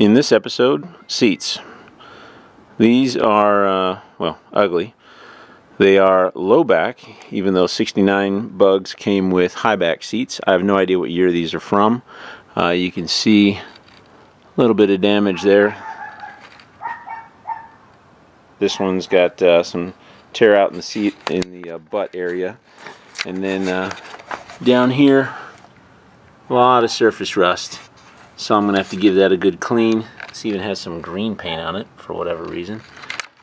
In this episode, seats. These are, well, ugly. They are low back, even though 69 Bugs came with high back seats. I have no idea what year these are from. You can see a little bit of damage there. This one's got some tear out in the seat, in the butt area. And then down here, a lot of surface rust. So I'm going to have to give that a good clean. This even has some green paint on it for whatever reason.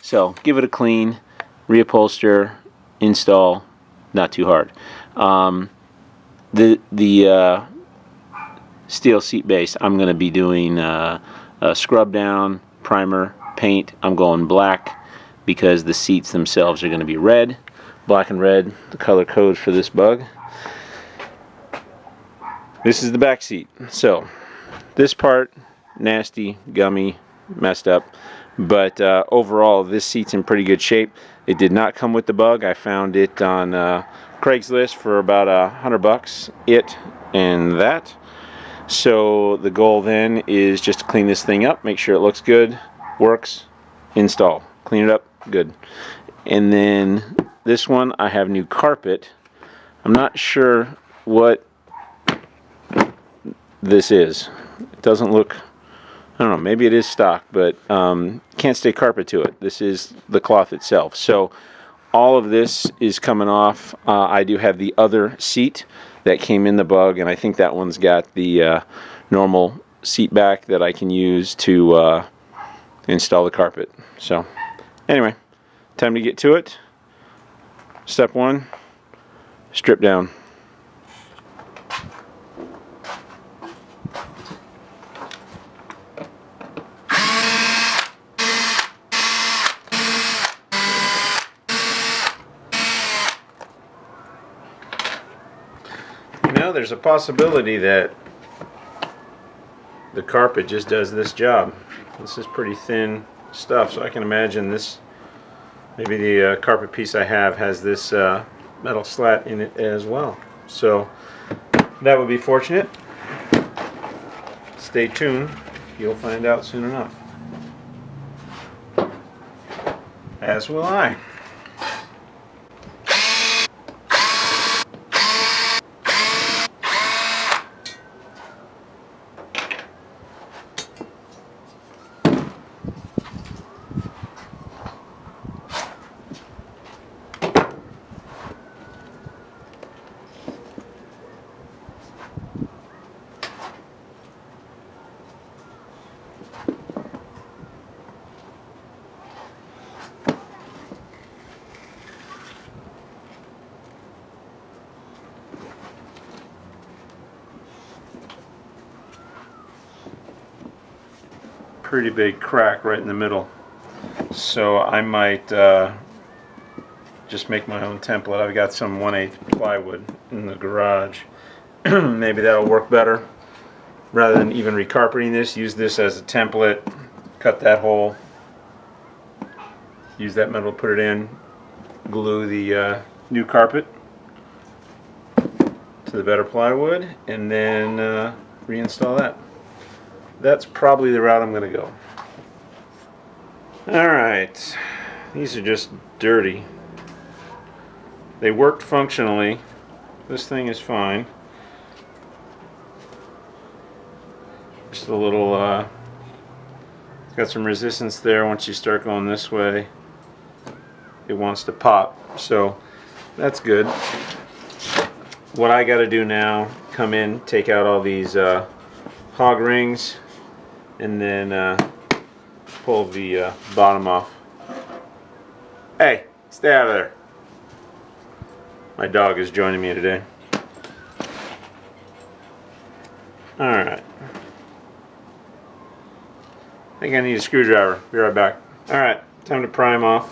So give it a clean, reupholster, install, not too hard. The steel seat base, I'm going to be doing a scrub down, primer, paint. I'm going black because the seats themselves are going to be red. Black and red, the color code for this Bug. This is the back seat. So this part, nasty, gummy, messed up, but overall this seat's in pretty good shape. It did not come with the Bug. I found it on Craigslist for about $100, it and that. So the goal then is just to clean this thing up, make sure it looks good, works, install, clean it up, good. And then this one, I have new carpet. I'm not sure what this is. It doesn't look, I don't know, maybe it is stock, but can't stay carpet to it. This is the cloth itself. So all of this is coming off. I do have the other seat that came in the Bug, and I think that one's got the normal seat back that I can use to install the carpet. So anyway, time to get to it. Step one, strip down. There's a possibility that the carpet just does this job. This is pretty thin stuff, so I can imagine this, maybe the carpet piece I have has this metal slat in it as well. So that would be fortunate. Stay tuned, you'll find out soon enough. As will I. Pretty big crack right in the middle, so I might just make my own template. I've got some 1/8 plywood in the garage. Maybe that'll work better. Rather than even recarpeting this, use this as a template, cut that hole, use that metal to put it in, glue the new carpet to the better plywood, and then reinstall that. That's probably the route I'm going to go. Alright, these are just dirty. They worked functionally. This thing is fine. Just a little, it's got some resistance there. Once you start going this way, it wants to pop. So that's good. What I got to do now, come in, take out all these hog rings, and then pull the bottom off. Hey, stay out of there. My dog is joining me today. Alright. I think I need a screwdriver. Be right back. Alright, time to prime off.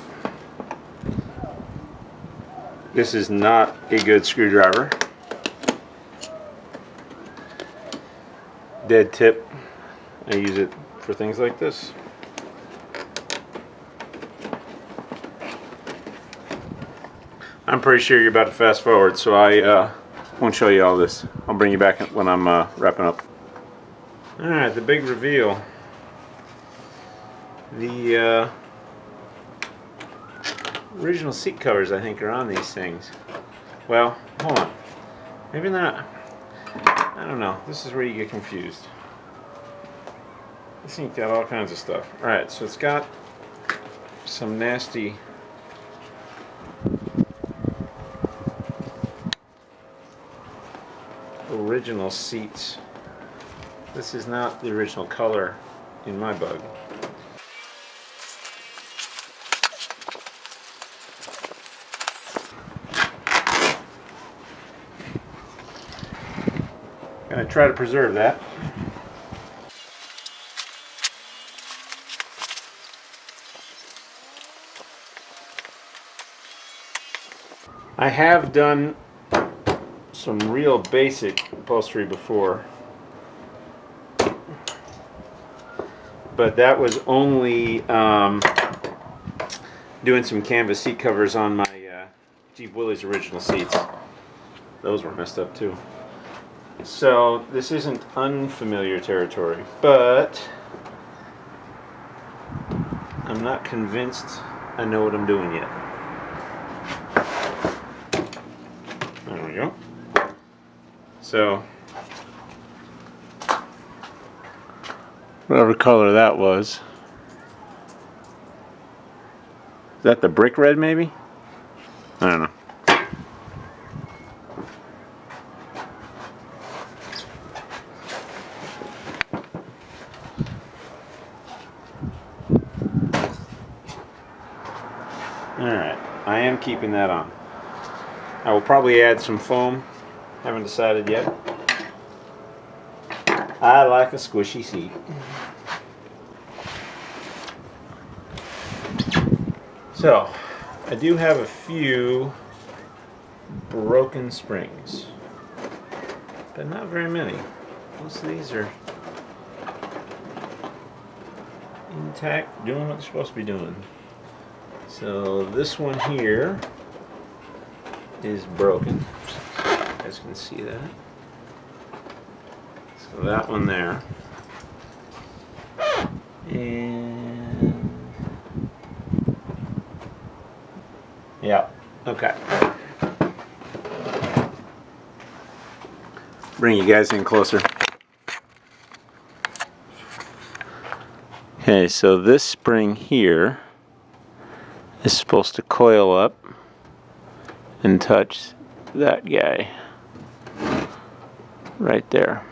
This is not a good screwdriver. Dead tip. I use it for things like this. I'm pretty sure you're about to fast forward, so I won't show you all this. I'll bring you back when I'm wrapping up. Alright, the big reveal. The original seat covers, I think, are on these things. Well, hold on. Maybe they're not. I don't know. This is where you get confused. This thing's got all kinds of stuff. Alright, so it's got some nasty original seats. This is not the original color in my Bug. Gonna try to preserve that. I have done some real basic upholstery before, but that was only doing some canvas seat covers on my Jeep Willys original seats. Those were messed up too. So this isn't unfamiliar territory, but I'm not convinced I know what I'm doing yet. There we go. So whatever color that was. Is that the brick red maybe? I don't know. Alright, I am keeping that on. I will probably add some foam. Haven't decided yet. I like a squishy seat. So, I do have a few broken springs, but not very many. Most of these are intact, doing what they're supposed to be doing. So this one here is broken. You guys can see that. So that one there. And yeah, okay. Bring you guys in closer. Okay, so this spring here is supposed to coil up and touch that guy right there.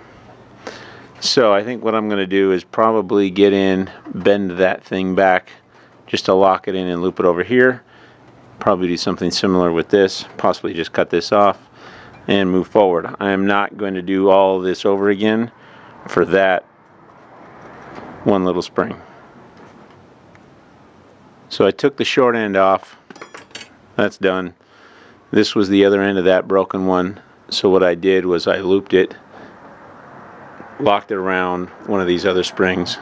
So I think what I'm going to do is probably get in, bend that thing back just to lock it in and loop it over here. Probably do something similar with this, possibly just cut this off and move forward. I am not going to do all this over again for that one little spring. So I took the short end off. That's done. This was the other end of that broken one. So what I did was I looped it, locked it around one of these other springs,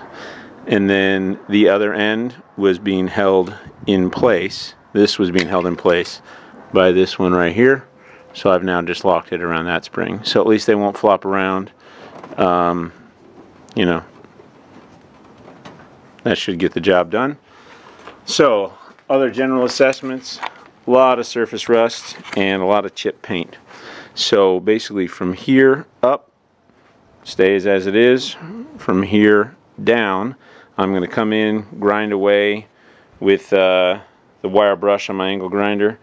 and then the other end was being held in place. This was being held in place by this one right here. So I've now just locked it around that spring. So at least they won't flop around. You know, that should get the job done. So, other general assessments, a lot of surface rust and a lot of chip paint. So basically from here up, stays as it is. From here down, I'm going to come in, grind away with the wire brush on my angle grinder,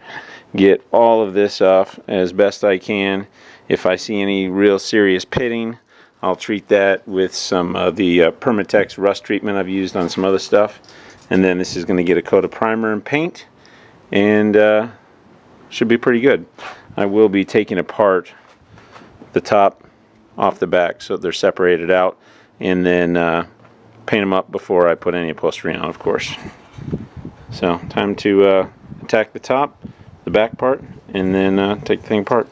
get all of this off as best I can. If I see any real serious pitting, I'll treat that with some of the Permatex rust treatment I've used on some other stuff. And then this is going to get a coat of primer and paint, and should be pretty good. I will be taking apart the top off the back so they're separated out, and then paint them up before I put any upholstery on, of course. So time to attack the top, the back part, and then take the thing apart.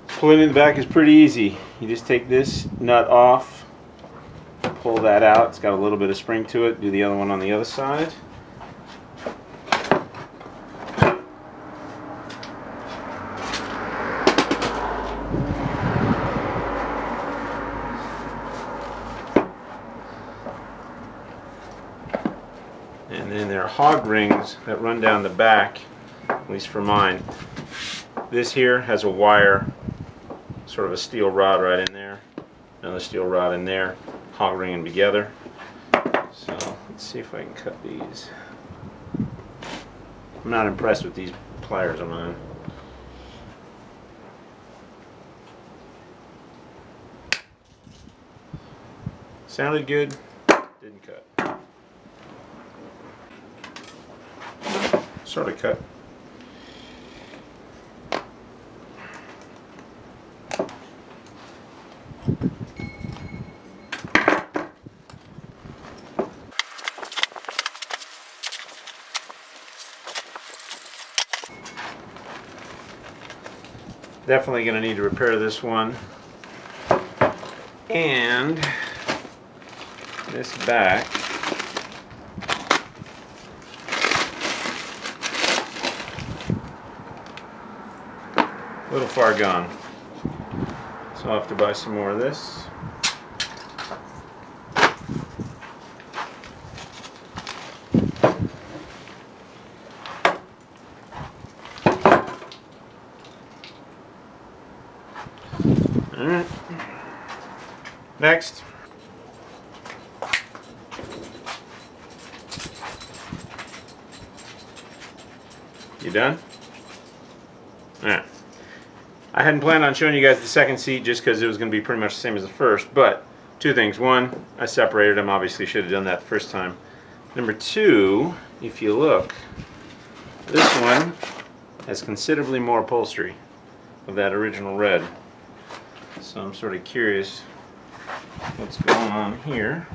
Pulling in the back is pretty easy. You just take this nut off, pull that out. It's got a little bit of spring to it. Do the other one on the other side. And then there are hog rings that run down the back, at least for mine. This here has a wire, sort of a steel rod right in there, another steel rod in there, hog ringing together. So let's see if I can cut these. I'm not impressed with these pliers of mine. Sounded good, didn't cut. Sort of cut. Definitely going to need to repair this one. And this back. A little far gone. So I'll have to buy some more of this. Alright. Next. You done? Alright. I hadn't planned on showing you guys the second seat just because it was going to be pretty much the same as the first, but two things. One, I separated them. Obviously should have done that the first time. Number two, if you look, this one has considerably more upholstery of that original red. So I'm sort of curious what's going on here.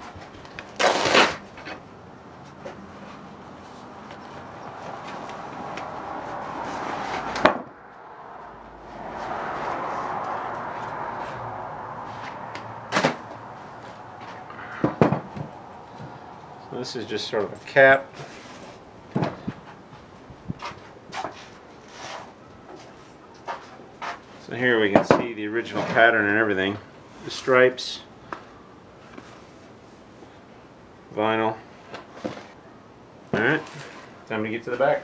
So this is just sort of a cap. So here we can see the original pattern and everything. The stripes, vinyl. Alright, time to get to the back.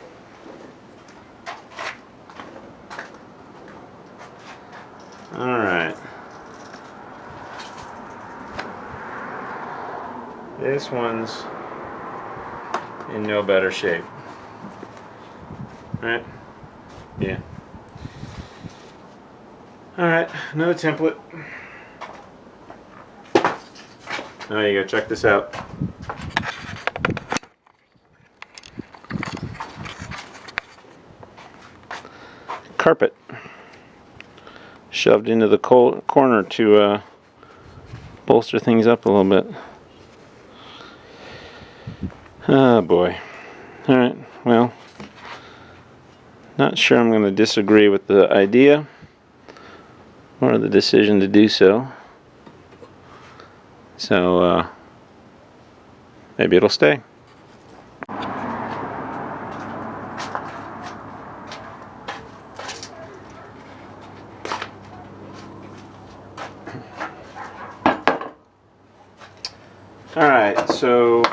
Alright. This one's in no better shape. Alright? Yeah. Alright, another template. Now you go, check this out. Carpet. Shoved into the corner to bolster things up a little bit. Oh boy. Alright, well, not sure I'm going to disagree with the idea or the decision to do so. So, maybe it'll stay. Alright, so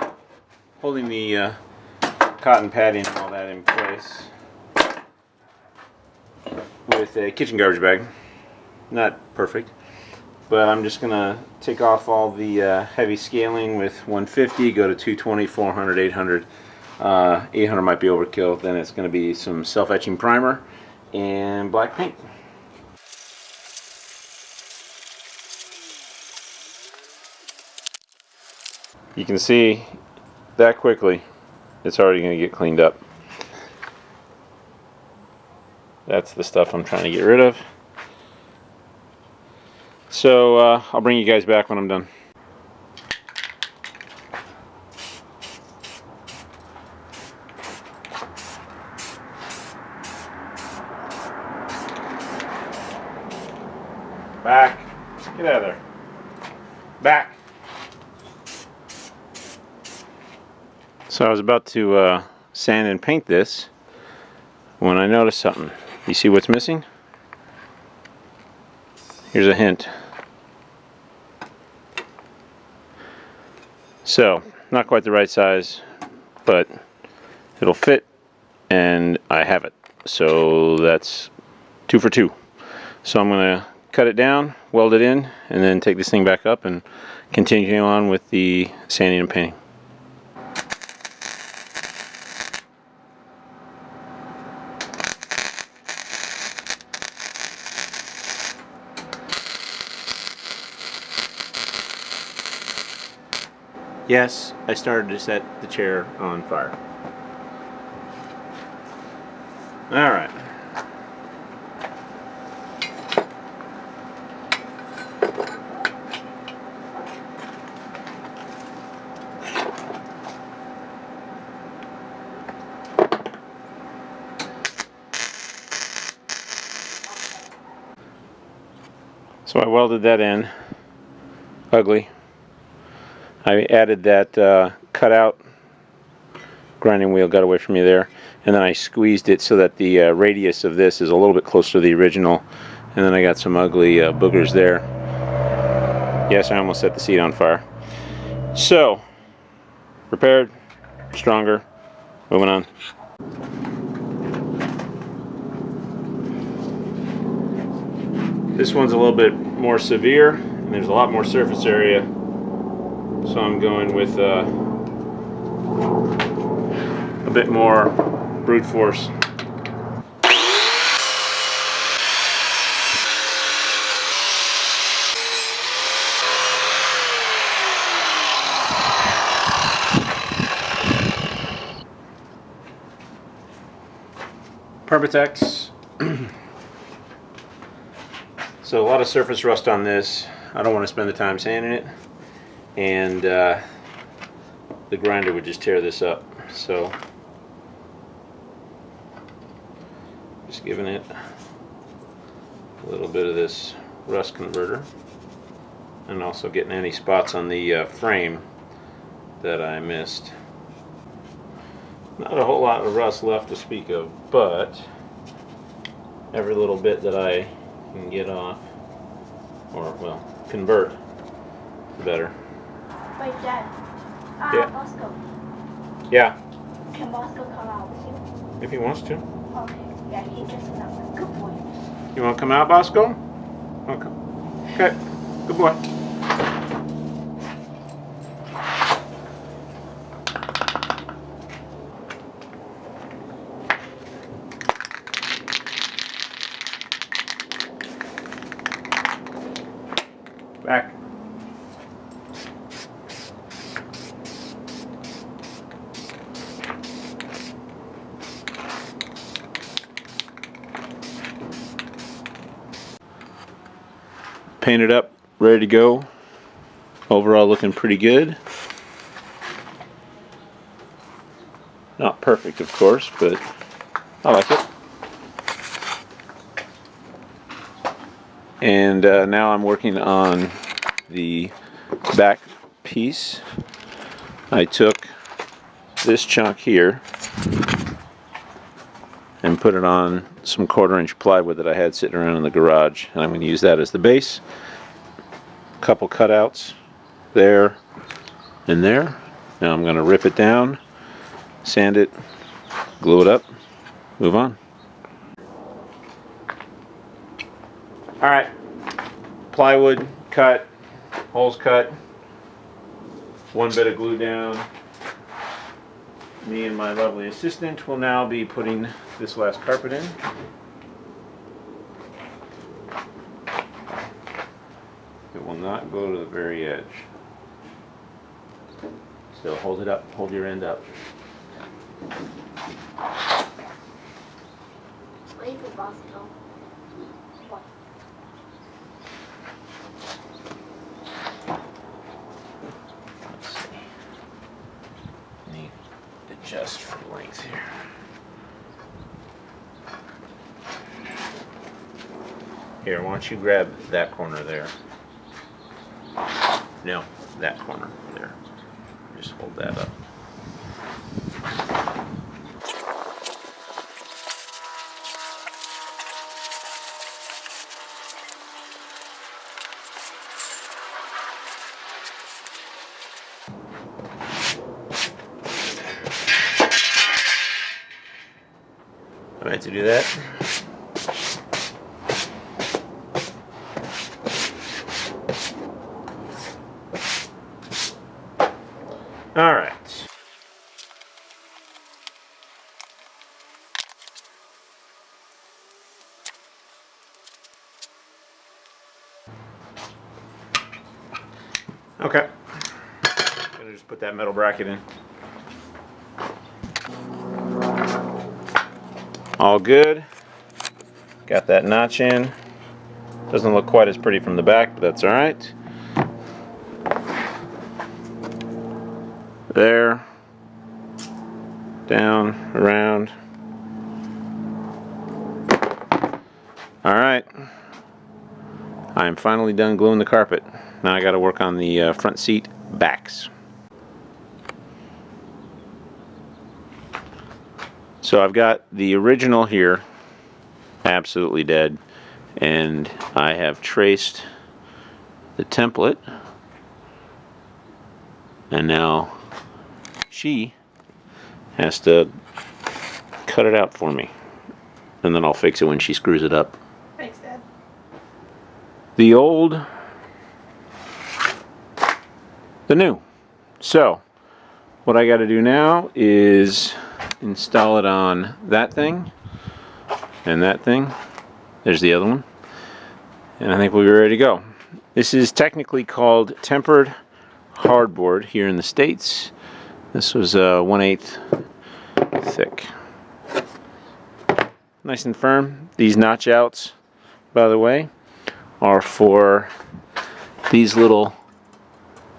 holding the cotton padding and all that in place with a kitchen garbage bag. Not perfect, but I'm just gonna take off all the heavy scaling with 150, go to 220, 400, 800. 800 might be overkill. Then it's gonna be some self-etching primer and black paint. You can see that quickly it's already gonna get cleaned up. That's the stuff I'm trying to get rid of. So I'll bring you guys back when I'm done. Back. Get out of there. Back. So I was about to sand and paint this when I noticed something. You see what's missing? Here's a hint. So, not quite the right size. but it'll fit, and I have it. So that's 2 for 2. So I'm going to cut it down, weld it in, and then take this thing back up and continue on with the sanding and painting. Yes, I started to set the chair on fire. Alright. So I welded that in. Ugly. I added that cutout grinding wheel, got away from me there, and then I squeezed it so that the radius of this is a little bit closer to the original, and then I got some ugly boogers there. Yes, I almost set the seat on fire. So, repaired, stronger, moving on. This one's a little bit more severe, and there's a lot more surface area. So I'm going with a bit more brute force. Permatex. So a lot of surface rust on this. I don't want to spend the time sanding it, and the grinder would just tear this up. So just giving it a little bit of this rust converter, and also getting any spots on the frame that I missed. Not a whole lot of rust left to speak of, but every little bit that I can get off, or well, convert, the better. Wait, Dad. Yeah. Bosco. Yeah. Can Bosco come out with you? If he wants to. Okay. Yeah, he just went. Good boy. You want to come out, Bosco? Okay. Okay. Good boy. Back. Painted up, ready to go. Overall looking pretty good. Not perfect, of course, but I like it. And now I'm working on the back piece. I took this chunk here and put it on some 1/4-inch plywood that I had sitting around in the garage, and I'm going to use that as the base. A couple cutouts there and there. Now I'm going to rip it down, sand it, glue it up, move on. Alright, plywood cut, holes cut, one bit of glue down. Me and my lovely assistant will now be putting this last carpet in. It will not go to the very edge. So hold it up, hold your end up. Wait for Bosco. What? Let's see. Need to adjust for length here. Here, why don't you grab that corner there? No, that corner there. Just hold that up. I meant to do that. All right. Okay. I'm gonna just put that metal bracket in. All good. Got that notch in. Doesn't look quite as pretty from the back, but that's all right. There. Down, around. All right. I am finally done gluing the carpet. Now I got to work on the front seat backs. So I've got the original here, absolutely dead, and I have traced the template, and now she has to cut it out for me, and then I'll fix it when she screws it up. Thanks, Dad. The old, the new. So what I got to do now is install it on that thing and that thing. There's the other one, and I think we'll be ready to go. This is technically called tempered hardboard here in the States. This was 1/8 thick, nice and firm. These notch outs, by the way, are for these little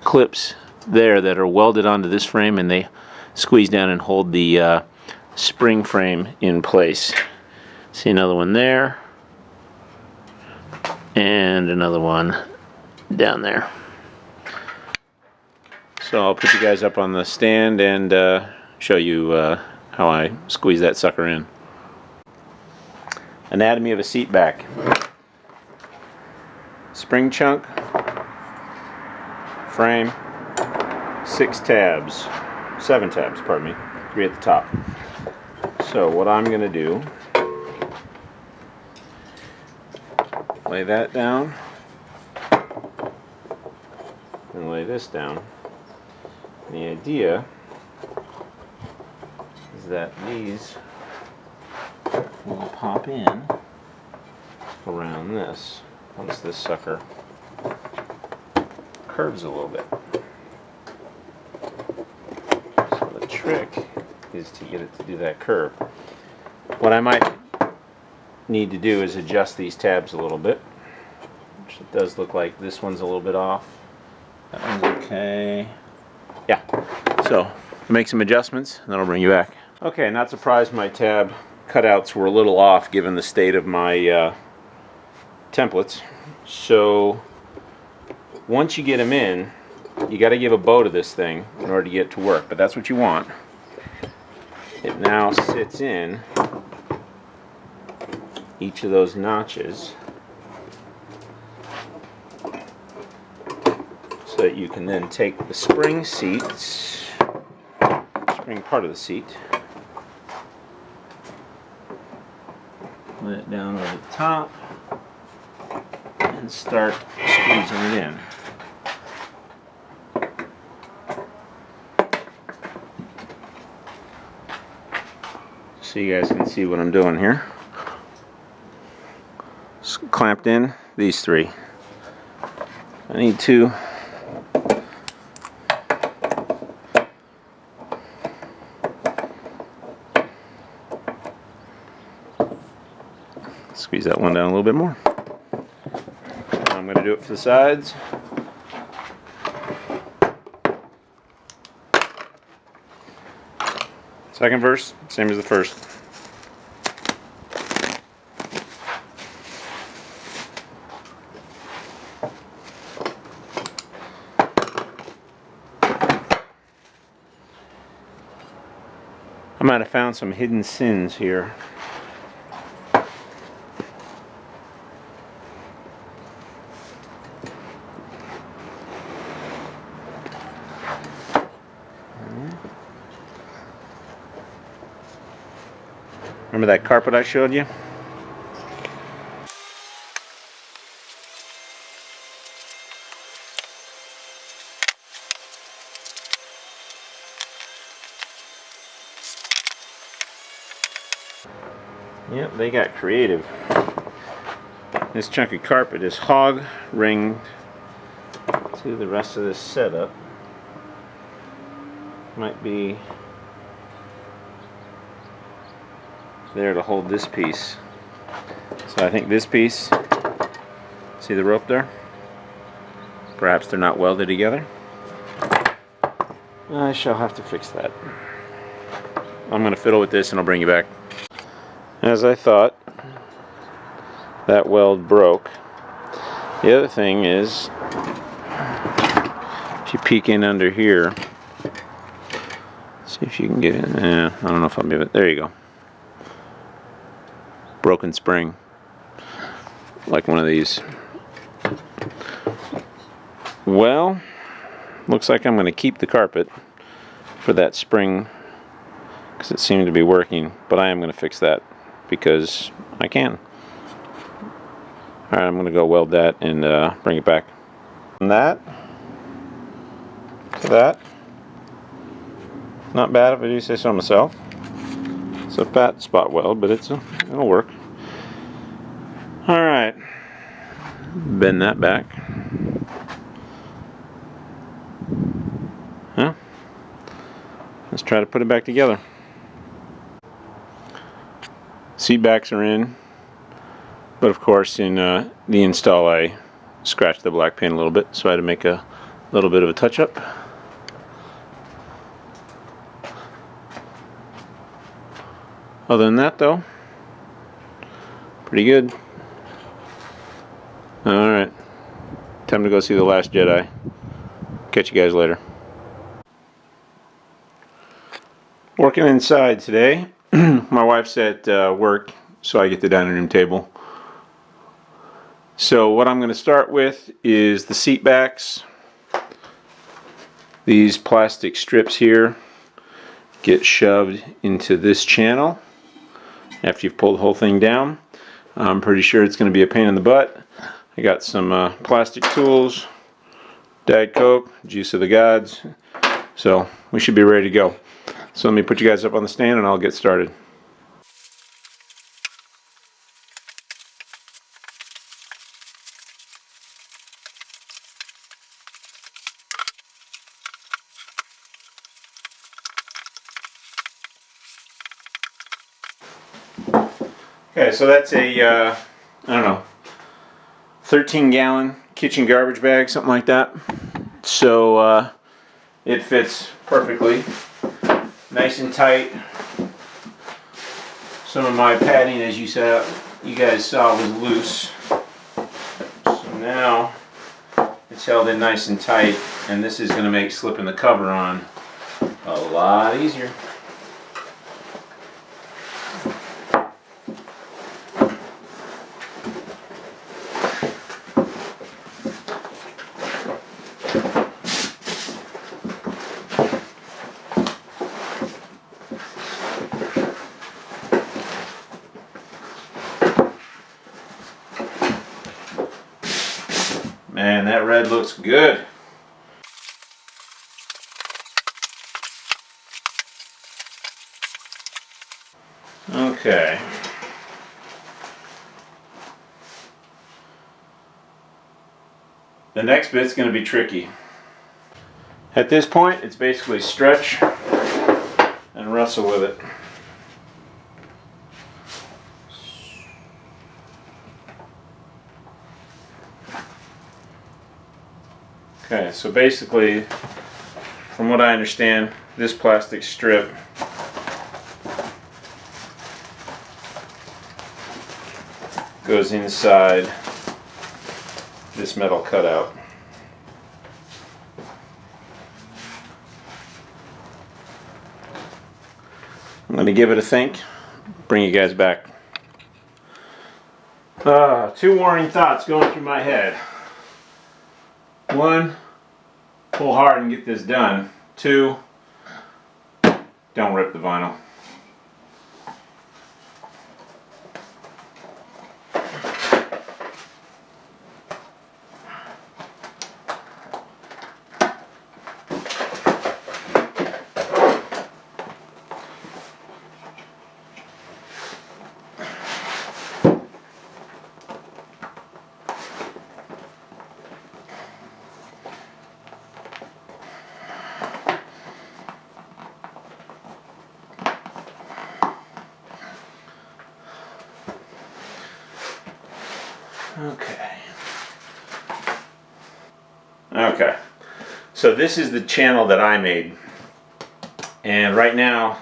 clips there that are welded onto this frame, and they squeeze down and hold the spring frame in place. See another one there, and another one down there. So I'll put you guys up on the stand and show you how I squeeze that sucker in. Anatomy of a seat back. Spring chunk, frame, 6 tabs, 7 tabs, pardon me, 3 at the top. So what I'm going to do, lay that down, and lay this down. The idea is that these will pop in around this once this sucker curves a little bit. So the trick is to get it to do that curve. What I might need to do is adjust these tabs a little bit, which it does look like this one's a little bit off. That one's okay. Yeah, so make some adjustments and then I'll bring you back. Okay, not surprised my tab cutouts were a little off given the state of my templates. So once you get them in, you got to give a bow to this thing in order to get it to work, but that's what you want. It now sits in each of those notches so that you can then take the spring seats, spring part of the seat, let it down over the top, and start squeezing it in. So you guys can see what I'm doing here. Just clamped in these 3. I need to squeeze that one down a little bit more. I'm going to do it for the sides. Second verse, same as the first. I might have found some hidden sins here. Remember that carpet I showed you? Yep, they got creative. This chunky carpet is hog ringed to the rest of this setup. Might be there to hold this piece. So I think this piece, see the rope there? Perhaps they're not welded together. I shall have to fix that. I'm going to fiddle with this and I'll bring you back. As I thought, that weld broke. The other thing is, if you peek in under here, see if you can get in. I don't know if I'll be able to. There you go. Broken spring. Like one of these. Well, looks like I'm going to keep the carpet for that spring because it seemed to be working, but I am going to fix that because I can. Alright, I'm going to go weld that and bring it back. From that to that. Not bad if I do say so myself. It's a fat spot weld, but it'll work. Alright. Bend that back. Huh? Let's try to put it back together. Seat backs are in. But of course, in the install, I scratched the black paint a little bit, so I had to make a little bit of a touch-up. Other than that, though, pretty good. Alright, time to go see The Last Jedi. Catch you guys later. Working inside today. My wife's at work, so I get the dining room table. So what I'm going to start with is the seat backs. These plastic strips here get shoved into this channel after you've pulled the whole thing down. I'm pretty sure it's going to be a pain in the butt. I got some plastic tools, Diet Coke, juice of the gods, so we should be ready to go. So let me put you guys up on the stand and I'll get started. Okay, so that's a, I don't know, 13-gallon kitchen garbage bag, something like that. So it fits perfectly, nice and tight. Some of my padding, as you guys saw, was loose. So now it's held in nice and tight, and this is going to make slipping the cover on a lot easier. Man, that red looks good. Okay. The next bit's going to be tricky. At this point, it's basically stretch and wrestle with it. Okay, so basically, from what I understand, this plastic strip goes inside this metal cutout. I'm going to give it a think, bring you guys back. Two warning thoughts going through my head. One, pull hard and get this done. Two, don't rip the vinyl. Okay. Okay. So this is the channel that I made. And right now,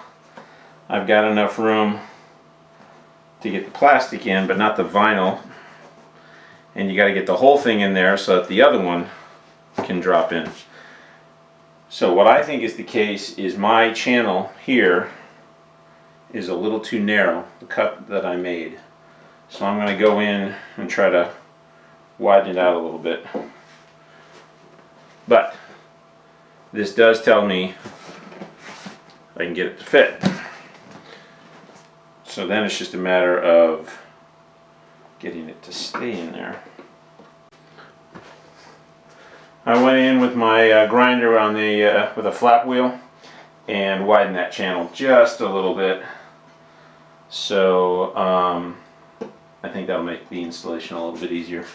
I've got enough room to get the plastic in, but not the vinyl. And you got to get the whole thing in there so that the other one can drop in. So what I think is the case is my channel here is a little too narrow, the cut that I made. So I'm going to go in and try to widen it out a little bit. But this does tell me I can get it to fit. So then it's just a matter of getting it to stay in there. I went in with my grinder on the with a flap wheel and widened that channel just a little bit. So I think that'll make the installation a little bit easier.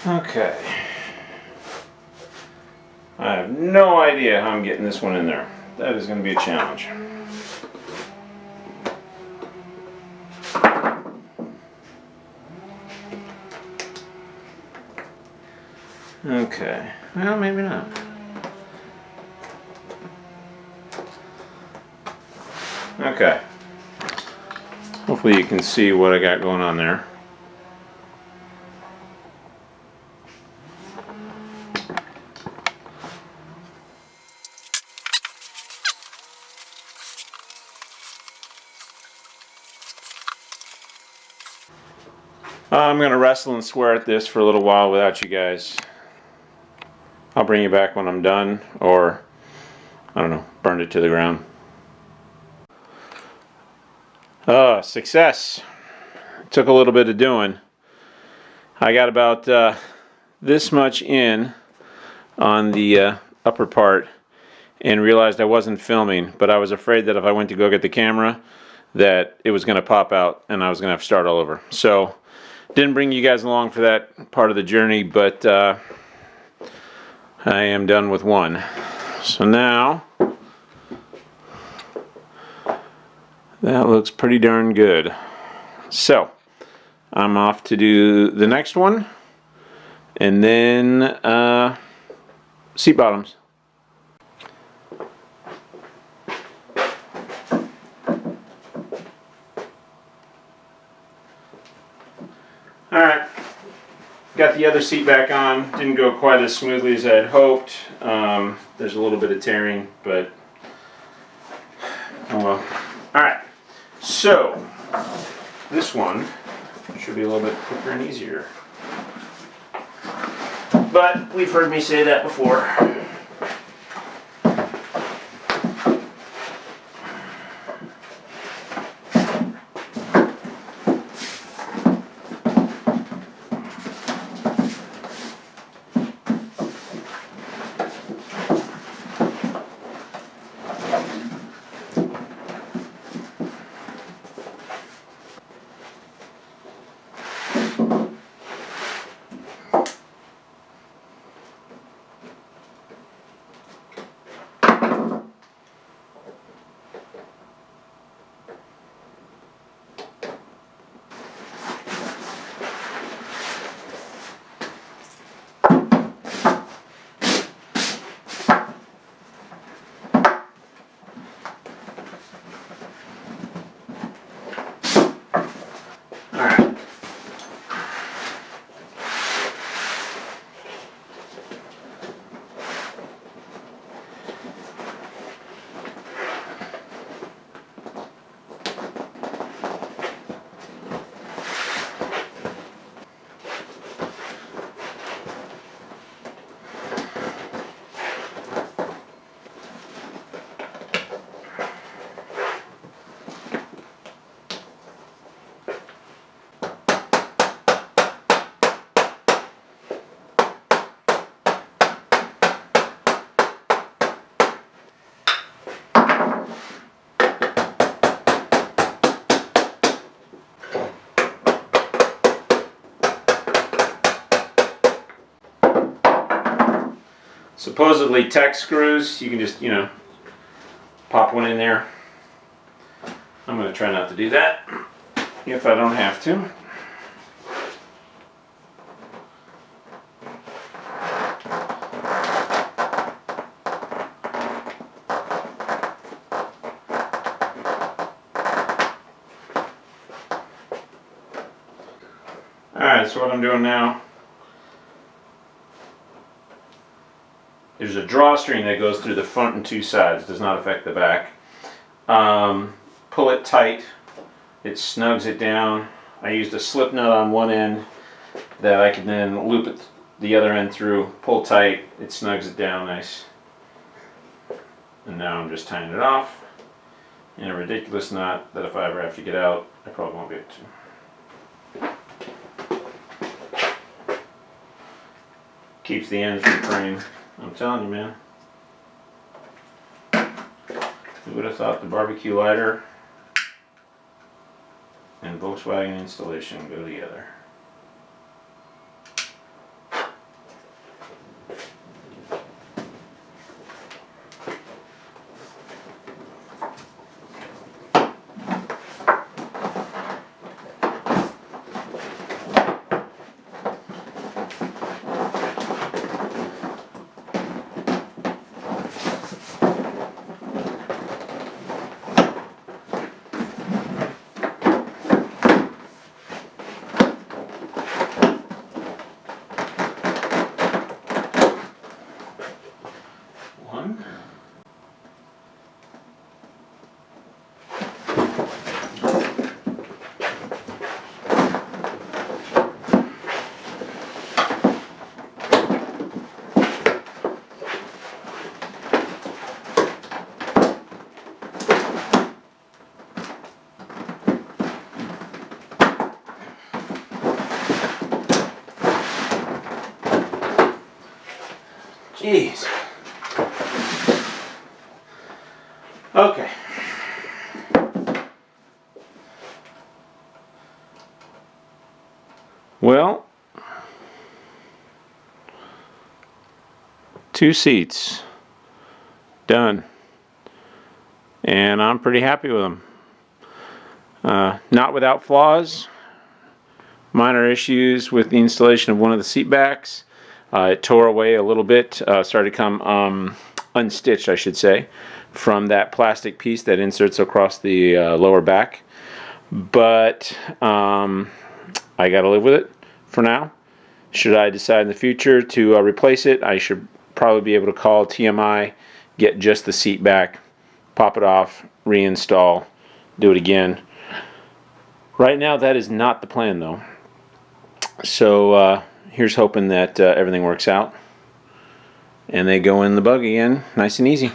Okay. I have no idea how I'm getting this one in there. That is going to be a challenge. Okay. Well, maybe not. Okay. Hopefully you can see what I got going on there. I'm going to wrestle and swear at this for a little while without you guys. I'll bring you back when I'm done, or, I don't know, burned it to the ground. Success. Took a little bit of doing. I got about this much in on the upper part and realized I wasn't filming, but I was afraid that if I went to go get the camera that it was going to pop out and I was going to have to start all over. So didn't bring you guys along for that part of the journey, but I am done with one. So now that looks pretty darn good. So I'm off to do the next one, and then seat bottoms. Alright, got the other seat back on. Didn't go quite as smoothly as I had hoped. There's a little bit of tearing, but oh well. Alright, so this one should be a little bit quicker and easier. But we've heard me say that before. supposedly tech screws. You can just, you know, pop one in there. I'm going to try not to do that if I don't have to. Alright, so what I'm doing now, there's a drawstring that goes through the front and two sides. It does not affect the back. Pull it tight. It snugs it down. I used a slip nut on one end that I can then loop it the other end through, pull tight, it snugs it down nice. And now I'm just tying it off in a ridiculous knot that if I ever have to get out, I probably won't be able to. Keeps the ends from fraying. I'm telling you, man. Who would have thought the barbecue lighter and Volkswagen installation go together? One. Jeez. Okay. Well, 2 seats done, and I'm pretty happy with them. Not without flaws. Minor issues with the installation of one of the seat backs. It tore away a little bit, started to come unstitched, I should say, from that plastic piece that inserts across the lower back. But I got to live with it for now. Should I decide in the future to replace it, I should probably be able to call TMI, get just the seat back, pop it off, reinstall, do it again. Right now, that is not the plan, though. So here's hoping that everything works out and they go in the bug again nice and easy.